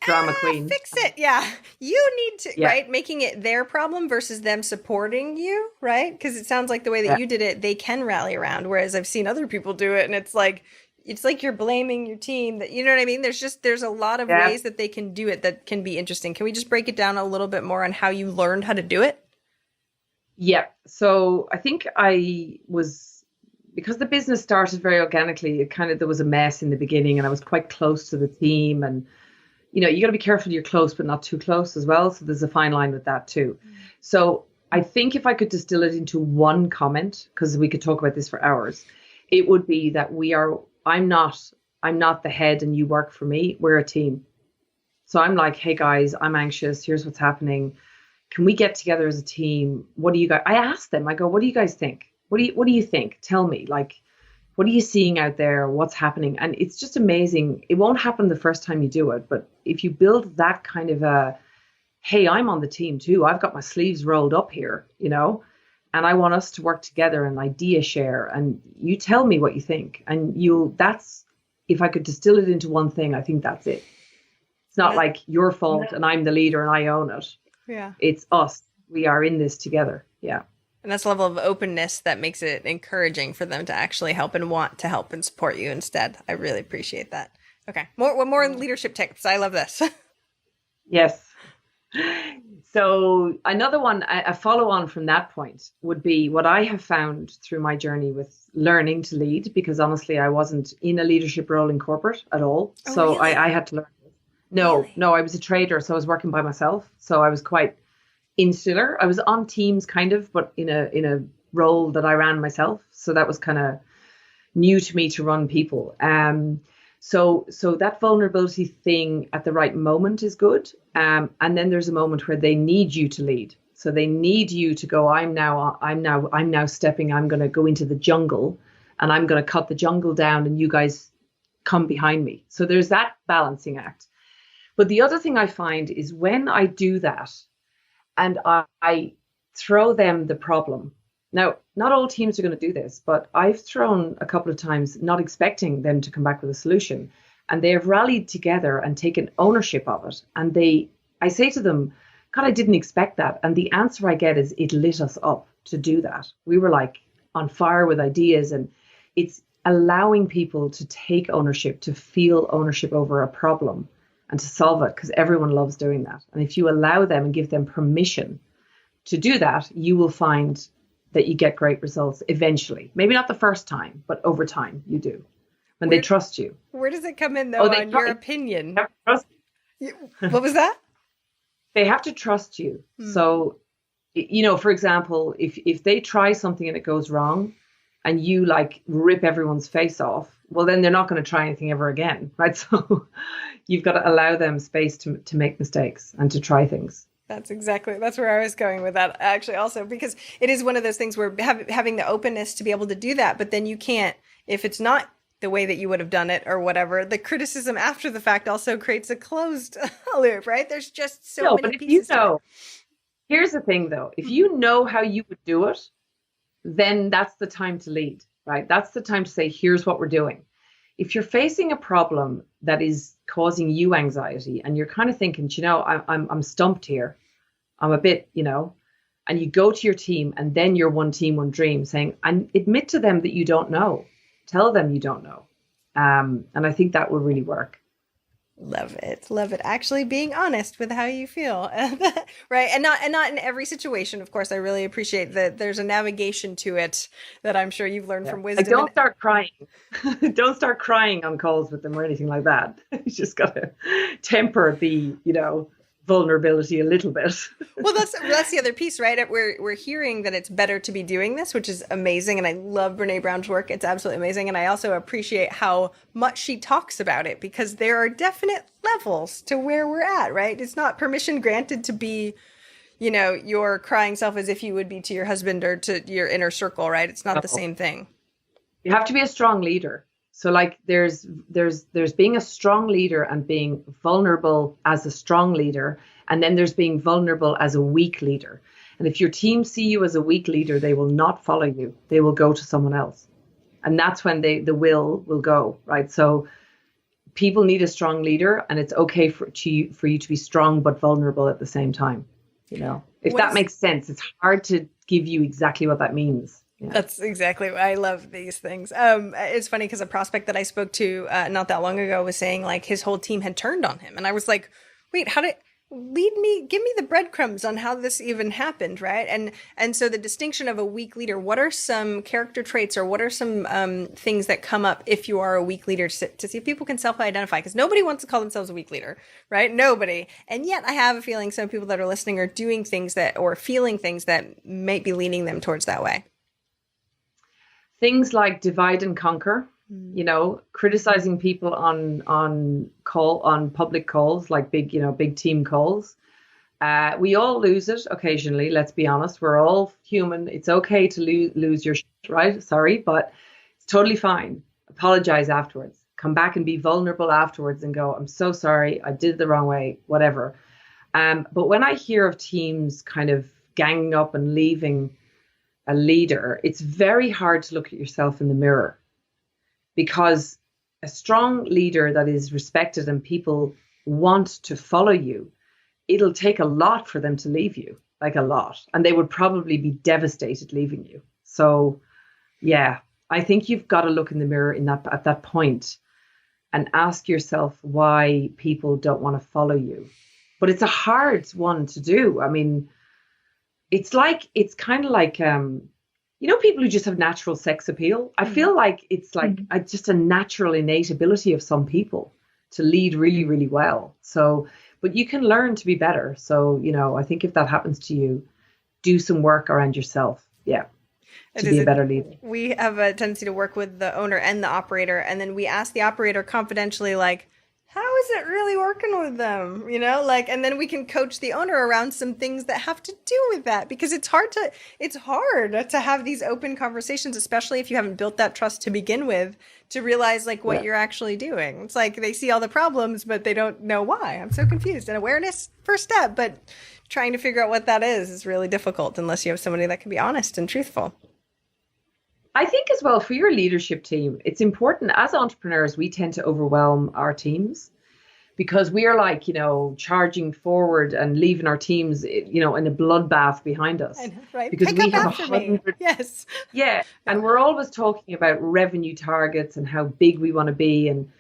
drama queen. Fix it. Yeah. You need to, right? Making it their problem versus them supporting you, right? Because it sounds like the way that you did it, they can rally around. Whereas I've seen other people do it and it's like you're blaming your team, that, you know what I mean? There's a lot of ways that they can do it that can be interesting. Can we just break it down a little bit more on how you learned how to do it? Yeah. So I think because the business started very organically, there was a mess in the beginning and I was quite close to the team, and you got to be careful you're close, but not too close as well. So there's a fine line with that too. So I think if I could distill it into one comment, because we could talk about this for hours, it would be that I'm not the head and you work for me. We're a team. So I'm like, hey guys, I'm anxious. Here's what's happening. Can we get together as a team? What do you guys, I asked them, I go, what do you guys think? What do you think? Tell me, what are you seeing out there? What's happening? And it's just amazing. It won't happen the first time you do it, but if you build that kind of hey, I'm on the team too. I've got my sleeves rolled up here, and I want us to work together and idea share, and you tell me what you think. And if I could distill it into one thing, I think that's it. It's not like your fault and I'm the leader and I own it. Yeah. It's us. We are in this together. Yeah. And that's a level of openness that makes it encouraging for them to actually help and want to help and support you instead. I really appreciate that. Okay. More leadership tips. I love this. Yes. So another one, a follow on from that point, would be what I have found through my journey with learning to lead, because honestly, I wasn't in a leadership role in corporate at all. Oh, so really? I had to learn. No, I was a trader. So I was working by myself. So I was quite insular. I was on teams kind of, but in a role that I ran myself. So that was kind of new to me to run people. So that vulnerability thing at the right moment is good. And then there's a moment where they need you to lead. So they need you to go, I'm now stepping, I'm going to go into the jungle and I'm going to cut the jungle down and you guys come behind me. So there's that balancing act. But the other thing I find is when I do that and I throw them the problem. Now, not all teams are going to do this, but I've thrown a couple of times not expecting them to come back with a solution. And they have rallied together and taken ownership of it. And I say to them, God, I didn't expect that. And the answer I get is, it lit us up to do that. We were like on fire with ideas, and it's allowing people to take ownership, to feel ownership over a problem and to solve it, because everyone loves doing that. And if you allow them and give them permission to do that, you will find that you get great results eventually. Maybe not the first time, but over time you do. When they trust you. Where does it come in though, on your opinion? What was that? They have to trust you. So, for example, if they try something and it goes wrong and you rip everyone's face off, well, then they're not going to try anything ever again, right? So you've got to allow them space to make mistakes and to try things. That's where I was going with that, actually, also, because it is one of those things where having the openness to be able to do that, but then you can't, if it's not the way that you would have done it or whatever, the criticism after the fact also creates a closed loop, right? There's just so No, many but if you pieces to know, here's the thing though, if you know how you would do it, then that's the time to lead, right? That's the time to say, here's what we're doing. If you're facing a problem that is causing you anxiety and you're kind of thinking, I'm stumped here. I'm a bit, and you go to your team and then you're one team, one dream saying, and admit to them that you don't know. Tell them you don't know. And I think that will really work. Love it. Love it. Actually being honest with how you feel. Right. And not in every situation. Of course, I really appreciate that there's a navigation to it that I'm sure you've learned from wisdom. Like, don't start crying. Don't start crying on calls with them or anything like that. You just got to temper the, vulnerability a little bit. Well, that's the other piece, right? We're hearing that it's better to be doing this, which is amazing, and I love Brene Brown's work. It's absolutely amazing, and I also appreciate how much she talks about it, because there are definite levels to where we're at, right? It's not permission granted to be, your crying self as if you would be to your husband or to your inner circle, right? It's not the same thing. You have to be a strong leader. So like there's being a strong leader and being vulnerable as a strong leader. And then there's being vulnerable as a weak leader. And if your team see you as a weak leader, they will not follow you. They will go to someone else. And that's when the will go, right? So people need a strong leader, and it's okay for you to be strong but vulnerable at the same time. If that makes sense. It's hard to give you exactly what that means. Yeah. That's exactly. I love these things. It's funny because a prospect that I spoke to not that long ago was saying like his whole team had turned on him, and I was like, "Wait, give me the breadcrumbs on how this even happened, right?" And so the distinction of a weak leader. What are some character traits, or what are some things that come up if you are a weak leader to see if people can self-identify? Because nobody wants to call themselves a weak leader, right? Nobody. And yet, I have a feeling some people that are listening are doing things or feeling things that might be leaning them towards that way. Things like divide and conquer, criticizing people on public calls, like big team calls. We all lose it occasionally. Let's be honest. We're all human. It's okay to lose your shit, right? Sorry, but it's totally fine. Apologize afterwards. Come back and be vulnerable afterwards and go, I'm so sorry. I did it the wrong way, whatever. But when I hear of teams kind of ganging up and leaving a leader, it's very hard to look at yourself in the mirror, because a strong leader that is respected and people want to follow you, it'll take a lot for them to leave you, like a lot, and they would probably be devastated leaving you. So yeah, I think you've got to look in the mirror at that point and ask yourself why people don't want to follow you. But it's a hard one to do. I mean, it's kind of like, people who just have natural sex appeal. I feel like it's like just a natural innate ability of some people to lead really, really well. So, but you can learn to be better. So, I think if that happens to you, do some work around yourself. Yeah. To be a better leader. We have a tendency to work with the owner and the operator. And then we ask the operator confidentially, like, how is it really working with them? And then we can coach the owner around some things that have to do with that, because it's hard to have these open conversations, especially if you haven't built that trust to begin with, to realize like what you're actually doing. It's like they see all the problems, but they don't know why. I'm so confused. And awareness, first step, but trying to figure out what that is really difficult unless you have somebody that can be honest and truthful. I think as well for your leadership team, it's important as entrepreneurs, we tend to overwhelm our teams because we are like, charging forward and leaving our teams, in a bloodbath behind us. Right. Because Pick we up have after me. Yes. Yeah. And we're always talking about revenue targets and how big we want to be. And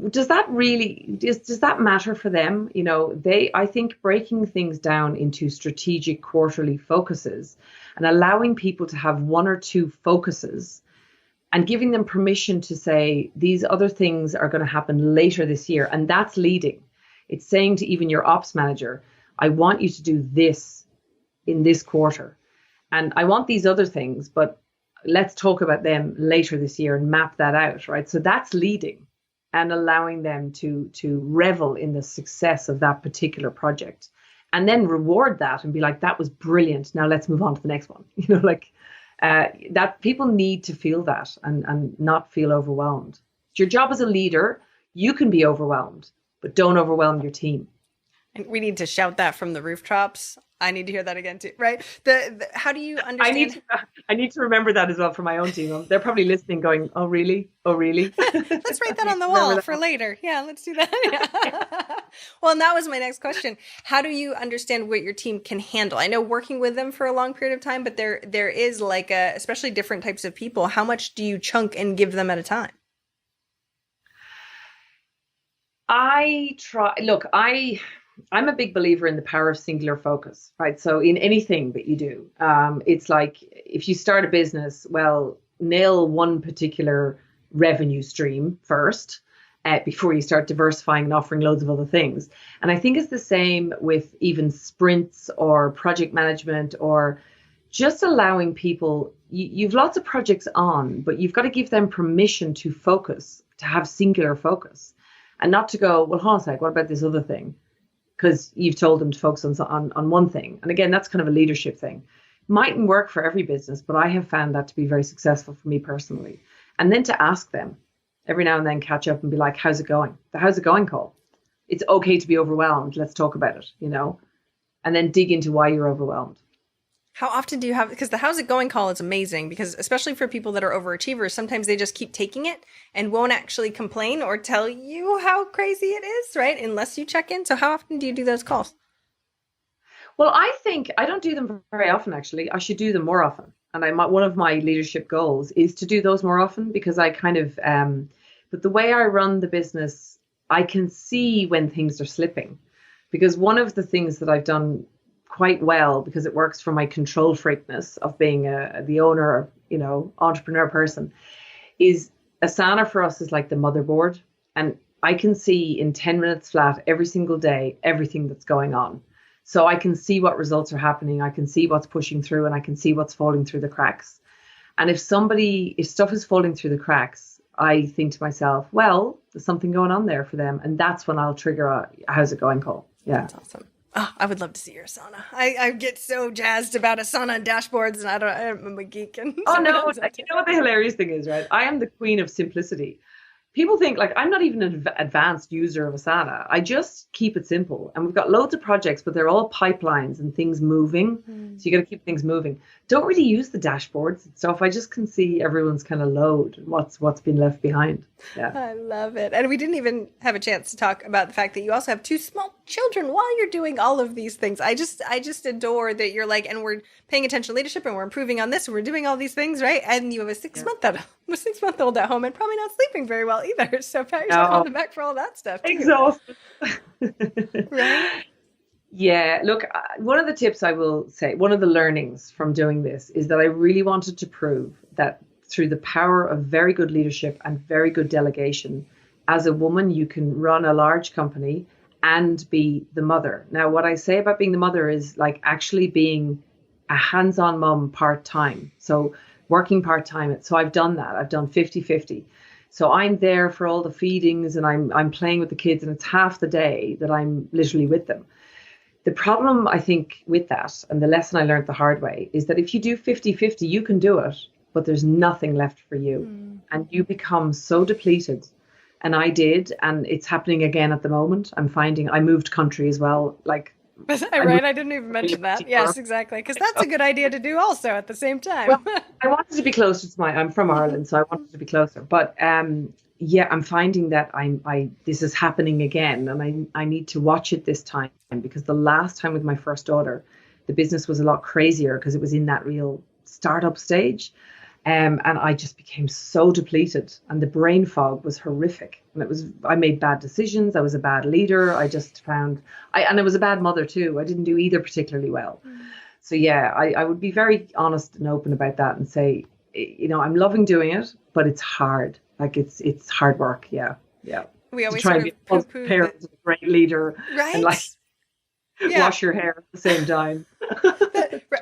does that matter for them? I think breaking things down into strategic quarterly focuses and allowing people to have one or two focuses and giving them permission to say, these other things are going to happen later this year. And that's leading. It's saying to even your ops manager, I want you to do this in this quarter. And I want these other things, but let's talk about them later this year and map that out, right? So that's leading and allowing them to revel in the success of that particular project and then reward that and be like, that was brilliant. Now let's move on to the next one. That people need to feel that and not feel overwhelmed. It's your job as a leader. You can be overwhelmed, but don't overwhelm your team. And we need to shout that from the rooftops. I need to hear that again too, right? How do you understand? I need to remember that as well for my own team. They're probably listening going, oh, really? Oh, really? Let's write that on the wall for later. Yeah, let's do that. Yeah. Well, and that was my next question. How do you understand what your team can handle? I know working with them for a long period of time, but there is like especially different types of people. How much do you chunk and give them at a time? I'm a big believer in the power of singular focus, right? So in anything that you do, it's like if you start a business, well, nail one particular revenue stream first before you start diversifying and offering loads of other things. And I think it's the same with even sprints or project management or just allowing people, you've lots of projects on, but you've got to give them permission to focus, to have singular focus and not to go, well, hold on a sec, what about this other thing? Because you've told them to focus on one thing. And again, that's kind of a leadership thing. Mightn't work for every business, but I have found that to be very successful for me personally. And then to ask them every now and then, catch up and be like, how's it going? The how's it going call. It's okay to be overwhelmed. Let's talk about it, and then dig into why you're overwhelmed. How often do you have, because the how's it going call is amazing, because especially for people that are overachievers, sometimes they just keep taking it and won't actually complain or tell you how crazy it is, right? Unless you check in. So how often do you do those calls? Well, I think I don't do them very often, actually. I should do them more often. And one of my leadership goals is to do those more often because I kind of, but the way I run the business, I can see when things are slipping. Because one of the things that I've done quite well, because it works for my control freakness of being the owner, entrepreneur person, is Asana for us is like the motherboard. And I can see in 10 minutes flat every single day, everything that's going on. So I can see what results are happening. I can see what's pushing through and I can see what's falling through the cracks. And if stuff is falling through the cracks, I think to myself, well, there's something going on there for them. And that's when I'll trigger a how's it going call. Yeah. That's awesome. Oh, I would love to see your Asana. I get so jazzed about Asana and dashboards, and I'm a geek. And oh no, you know what the hilarious thing is, right? I am the queen of simplicity. People think like I'm not even an advanced user of Asana. I just keep it simple. And we've got loads of projects, but they're all pipelines and things moving. So you got to keep things moving. Don't really use the dashboards and stuff. I just can see everyone's kind of load and what's been left behind. Yeah. I love it. And we didn't even have a chance to talk about the fact that you also have 2 small children while you're doing all of these things. I just adore that you're like, and we're paying attention to leadership and we're improving on this and we're doing all these things, right? And you have a 6-month-old at home and probably not sleeping very well either. So pat yourself on the back for all that stuff too. Exhausted. Right? Yeah, look, one of the tips I will say, one of the learnings from doing this is that I really wanted to prove that through the power of very good leadership and very good delegation, as a woman, you can run a large company and be the mother. Now, what I say about being the mother is like actually being a hands-on mom part-time. So working part-time. So I've done that. I've done 50-50. So I'm there for all the feedings and I'm playing with the kids and it's half the day that I'm literally with them. The problem, I think, with that, and the lesson I learned the hard way, is that if you do 50-50, you can do it, but there's nothing left for you. And you become so depleted. And I did, and it's happening again at the moment. I'm finding I moved country as well. Like, right, I didn't even mention that. Yes, exactly, because that's a good idea to do also at the same time. Well, I wanted to be closer to I'm from Ireland, so I wanted to be closer. But yeah, I'm finding that this is happening again, and I need to watch it this time, because the last time with my first daughter, the business was a lot crazier because it was in that real startup stage. And I just became so depleted and the brain fog was horrific. And I made bad decisions. I was a bad leader. I just found, and I was a bad mother too. I didn't do either particularly well. So yeah, I would be very honest and open about that and say, I'm loving doing it, but it's hard. Like it's hard work. Yeah. Yeah. We always try and be a parent and a great leader. Right. And wash your hair at the same time.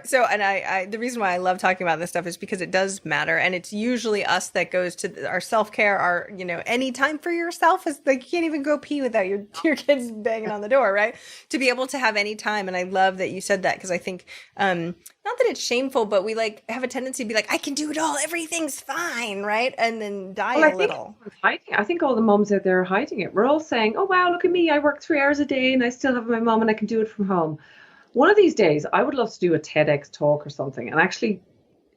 So, and I, the reason why I love talking about this stuff is because it does matter. And it's usually us that goes to our self-care, our, any time for yourself is like, you can't even go pee without your kids banging on the door, right? To be able to have any time. And I love that you said that, because I think, not that it's shameful, but we like have a tendency to be like, I can do it all. Everything's fine. Right. And then die a little. I think all the moms out there are hiding it. We're all saying, oh, wow, look at me. I work 3 hours a day and I still have my mom and I can do it from home. One of these days, I would love to do a TEDx talk or something and actually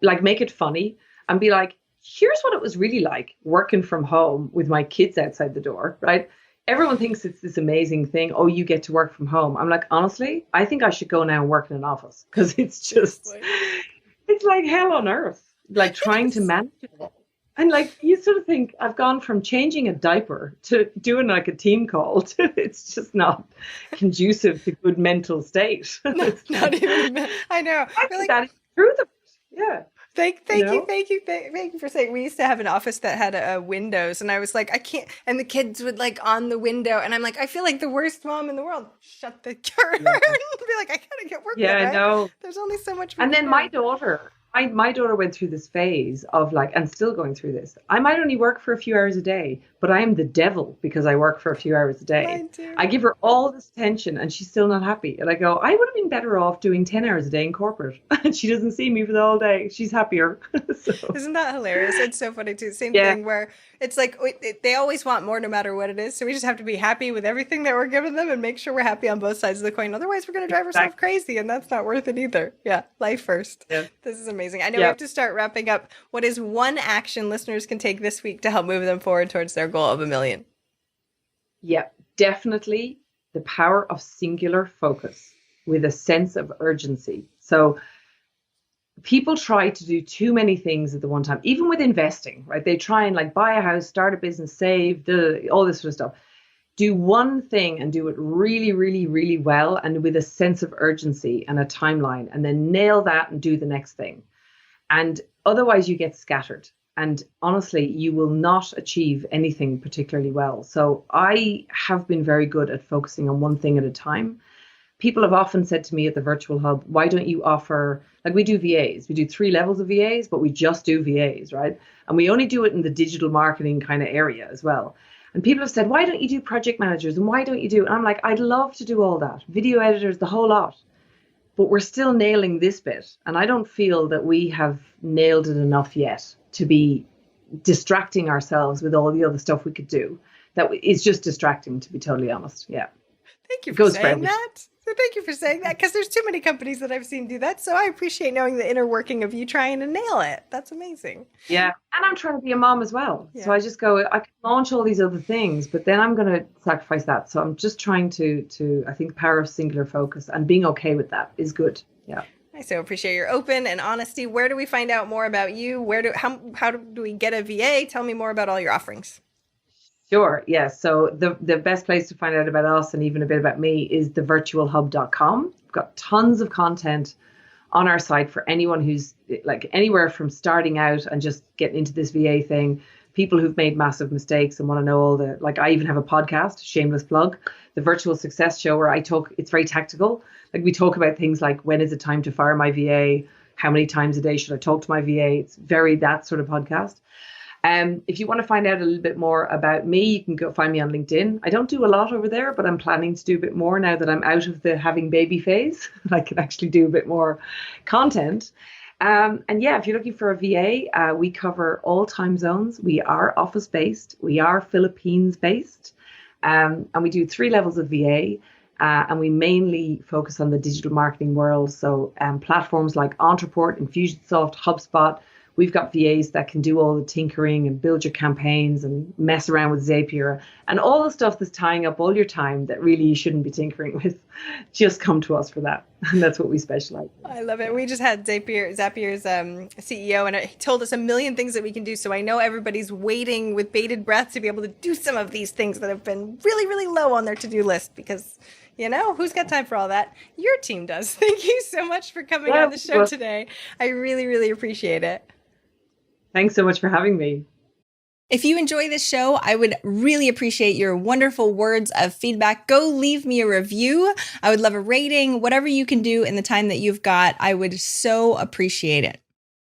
like make it funny and be like, here's what it was really like working from home with my kids outside the door, right? Everyone thinks it's this amazing thing. Oh, you get to work from home. I'm like, honestly, I think I should go now and work in an office, because it's just, it's like hell on earth, like trying to manage it all. And like, you sort of think, I've gone from changing a diaper to doing like a team call to, it's just not conducive to good mental state. Not even, I know. I think that is true. Yeah. Thank you for saying. We used to have an office that had windows, and I was like, I can't. And the kids would like on the window, and I'm like, I feel like the worst mom in the world. Shut the curtain. Be like, I gotta get work. Yeah, right? I know. There's only so much. And then my daughter. My daughter went through this phase of like, and still going through this. I might only work for a few hours a day, but I am the devil because I work for a few hours a day. I give her all this attention and she's still not happy. And I go, I would have been better off doing 10 hours a day in corporate. And she doesn't see me for the whole day. She's happier. So. Isn't that hilarious? It's so funny too. Same thing where it's like they always want more no matter what it is. So we just have to be happy with everything that we're giving them and make sure we're happy on both sides of the coin. Otherwise, we're going to drive ourselves crazy, and that's not worth it either. Yeah, life first. Yeah. This is amazing. I know we have to start wrapping up. What is one action listeners can take this week to help move them forward towards their goal of 1 million? Yeah, definitely the power of singular focus with a sense of urgency. So people try to do too many things at the one time, even with investing, right? They try and like buy a house, start a business, save, all this sort of stuff. Do one thing and do it really, really, really well and with a sense of urgency and a timeline, and then nail that and do the next thing. And otherwise you get scattered. And honestly, you will not achieve anything particularly well. So I have been very good at focusing on one thing at a time. People have often said to me at the Virtual Hub, why don't you offer, like we do VAs, we do 3 levels of VAs, but we just do VAs, right? And we only do it in the digital marketing kind of area as well. And people have said, why don't you do project managers? And why don't you do, and I'm like, I'd love to do all that. Video editors, the whole lot. But we're still nailing this bit. And I don't feel that we have nailed it enough yet to be distracting ourselves with all the other stuff we could do. That is just distracting, to be totally honest. Yeah. Thank you for saying that. So thank you for saying that, because there's too many companies that I've seen do that. So I appreciate knowing the inner working of you trying to nail it. That's amazing. Yeah. And I'm trying to be a mom as well. Yeah. So I just go, I can launch all these other things, but then I'm going to sacrifice that. So I'm just trying to I think, power of singular focus, and being okay with that is good. Yeah. I so appreciate your open and honesty. Where do we find out more about you? How do we get a VA? Tell me more about all your offerings. Sure. Yeah. So the best place to find out about us and even a bit about me is thevirtualhub.com. We've got tons of content on our site for anyone who's like anywhere from starting out and just getting into this VA thing, people who've made massive mistakes and want to know all the, like I even have a podcast, shameless plug, the Virtual Success Show, where it's very tactical. Like we talk about things like, when is it time to fire my VA? How many times a day should I talk to my VA? It's very that sort of podcast. If you want to find out a little bit more about me, you can go find me on LinkedIn. I don't do a lot over there, but I'm planning to do a bit more now that I'm out of the having baby phase. I can actually do a bit more content. And yeah, if you're looking for a VA, we cover all time zones. We are office based. We are Philippines based. And we do 3 levels of VA. And we mainly focus on the digital marketing world. So platforms like Entreport, Infusionsoft, HubSpot. We've got VAs that can do all the tinkering and build your campaigns and mess around with Zapier and all the stuff that's tying up all your time that really you shouldn't be tinkering with. Just come to us for that. And that's what we specialize in. I love it. We just had Zapier's CEO, and he told us a million things that we can do. So I know everybody's waiting with bated breath to be able to do some of these things that have been really, really low on their to-do list, because who's got time for all that? Your team does. Thank you so much for coming on the show today. I really, really appreciate it. Thanks so much for having me. If you enjoy this show, I would really appreciate your wonderful words of feedback. Go leave me a review. I would love a rating, whatever you can do in the time that you've got. I would so appreciate it.